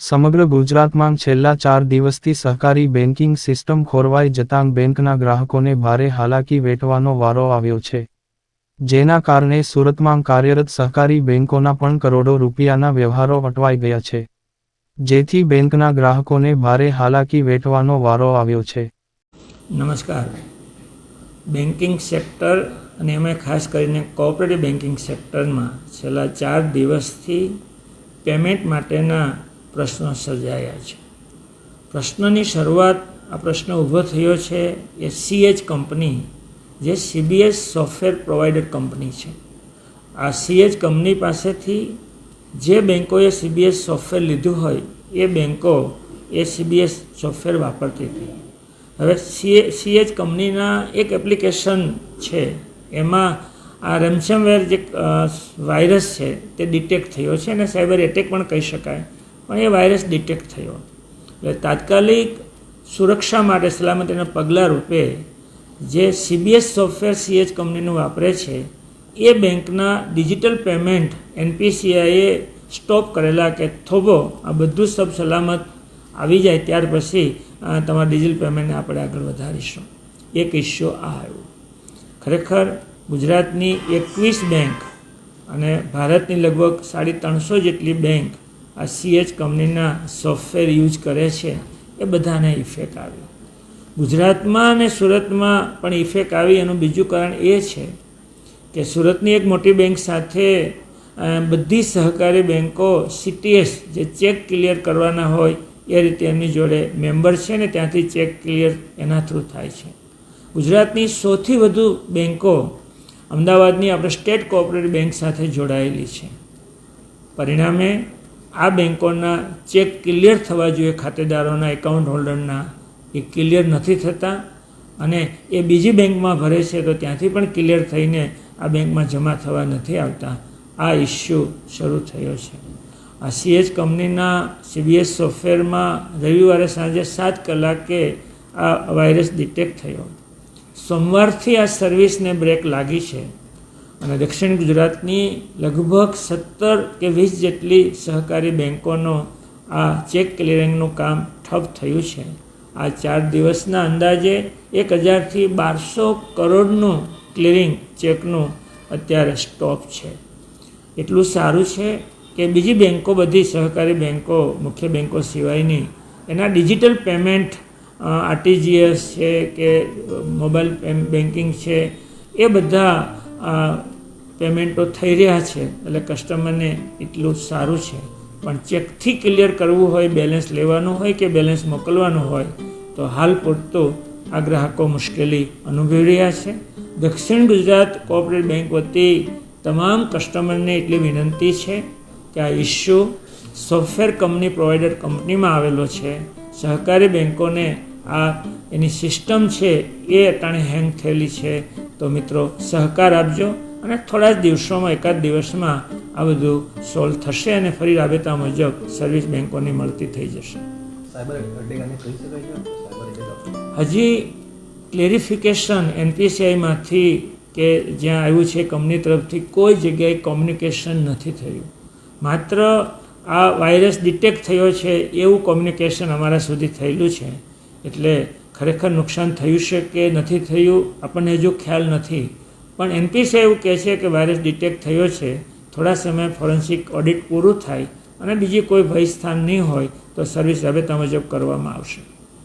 સમગ્ર ગુજરાતમાં છેલ્લા 4 દિવસથી સહકારી બેન્કિંગ સિસ્ટમ ખોરવાઈ જતાં બેંકના ગ્રાહકોને ભારે હાલાકી વેઠવાનો વારો આવ્યો છે. જેના કારણે સુરતમાં કાર્યરત સહકારી બેંકોના પણ કરોડો રૂપિયાના વ્યવહારો અટવાઈ ગયા છે. જેથી બેંકના ગ્રાહકોને ભારે હાલાકી વેઠવાનો વારો આવ્યો છે. નમસ્કાર. બેન્કિંગ સેક્ટર અને એમાં ખાસ કરીને કોઓપરેટિવ બેન્કિંગ સેક્ટરમાં છેલ્લા 4 દિવસથી પેમેન્ટ માટેના પ્રશ્નો સર્જાયા છે. પ્રશ્નની શરૂઆત આ પ્રશ્ન ઊભો થયો છે એ CH કંપની, જે CBS સોફ્ટવેર પ્રોવાઈડર કંપની છે. આ CH કંપની પાસેથી જે બેંકોએ CBS સોફ્ટવેર લીધું હોય એ બેંકો એ CBS સોફ્ટવેર વાપરતી હતી. હવે CH કંપનીના એક એપ્લિકેશન છે, એમાં આ રેન્સમવેર જે વાયરસ છે તે ડિટેક્ટ થયો છે અને સાયબર એટેક પણ કહી શકાય, પણ એ વાયરસ ડિટેક્ટ થયો. એટલે તાત્કાલિક સુરક્ષા માટે સલામતીના પગલાં રૂપે જે CBS સોફ્ટવેર CH કંપનીનું વાપરે છે એ બેંકના ડિજિટલ પેમેન્ટ NPCIએ સ્ટોપ કરેલા કે થોભો આ બધું સબ સલામત આવી જાય ત્યાર પછી તમારા ડિજિટલ પેમેન્ટને આપણે આગળ વધારીશું. એક ઇસ્યુ આ આવ્યો. ખરેખર ગુજરાતની 21 બેંક અને ભારતની લગભગ 350 જેટલી બેંક આ CH કંપનીના સોફ્ટવેર યુઝ કરે છે, એ બધાને ઇફેક્ટ આવ્યો. ગુજરાતમાં અને સુરતમાં પણ ઇફેક્ટ આવી. એનું બીજું કારણ એ છે કે સુરતની એક મોટી બેંક સાથે બધી સહકારી બેંકો CTS જે ચેક ક્લિયર કરવાના હોય એ રીતે એમની જોડે મેમ્બર છે ને ત્યાંથી ચેક ક્લિયર એના થ્રુ થાય છે. ગુજરાતની સૌથી વધુ બેંકો અમદાવાદની આપણે સ્ટેટ કોઓપરેટિવ બેંક સાથે જોડાયેલી છે. પરિણામે આ બેંકોના ચેક ક્લિયર થવા જોઈએ, ખાતેદારોના, એકાઉન્ટ હોલ્ડરના, એ ક્લિયર નથી થતા અને એ બીજી બેંકમાં ભરે છે તો ત્યાંથી પણ ક્લિયર થઈને આ બેંકમાં જમા થવા નથી આવતા. આ ઇસ્યુ શરૂ થયો છે. આ CH કંપનીના CBS સોફ્ટવેરમાં રવિવારે સાંજે 7 કલાકે આ વાયરસ ડિટેક્ટ થયો. સોમવારથી આ સર્વિસને બ્રેક લાગી છે અને દક્ષિણ ગુજરાતની લગભગ 17 કે 20 જેટલી સહકારી બેંકોનો આ ચેક ક્લિયરિંગનું કામ ઠપ થયું છે. આ 4 દિવસના અંદાજે 1000થી 1200 કરોડનું ક્લિયરિંગ ચેકનું અત્યારે સ્ટોપ છે. એટલું સારું છે કે બીજી બેંકો, બધી સહકારી બેંકો, મુખ્ય બેંકો સિવાયની, એના ડિજિટલ પેમેન્ટ RTGS છે કે મોબાઈલ બેન્કિંગ છે, એ બધા પેમેન્ટો થઈ રહ્યા છે. એટલે કસ્ટમરને એટલું સારું છે. પણ ચેકથી ક્લિયર કરવું હોય, બેલેન્સ લેવાનું હોય કે બેલેન્સ મોકલવાનું હોય તો હાલ પૂરતું આ ગ્રાહકો મુશ્કેલી અનુભવી રહ્યા છે. દક્ષિણ ગુજરાત કોઓપરેટિવ બેંક વતી તમામ કસ્ટમરને એટલી વિનંતી છે કે આ ઇસ્યુ સોફ્ટવેર કંપની પ્રોવાઈડર કંપનીમાં આવેલો છે. સહકારી બેંકોને આ એની સિસ્ટમ છે એ અટાણે હેંગ થયેલી છે. તો મિત્રો સહકાર આપજો અને થોડા જ દિવસોમાં, એકાદ દિવસમાં આ બધું સોલ્વ થશે અને ફરી રાબેતા મુજબ સર્વિસ બેંકોની મળતી થઈ જશે. હજી ક્લેરિફિકેશન NPCIમાંથી કે જ્યાં આવ્યું છે કંપની તરફથી કોઈ જગ્યાએ કોમ્યુનિકેશન નથી થયું. માત્ર આ વાયરસ ડિટેક્ટ થયો છે એવું કોમ્યુનિકેશન અમારા સુધી થયેલું છે. એટલે ખરેખર નુકસાન થયું છે કે નથી થયું આપણને હજુ ખ્યાલ નથી. પણ NPCI એવું કહે છે કે વાયરસ ડિટેક્ટ થયો છે, થોડા સમય ફોરેન્સિક ઓડિટ પૂરું થાય અને બીજી કોઈ ભયસ્થાન નહીં હોય તો સર્વિસ રાબેતા મુજબ કરવામાં આવશે.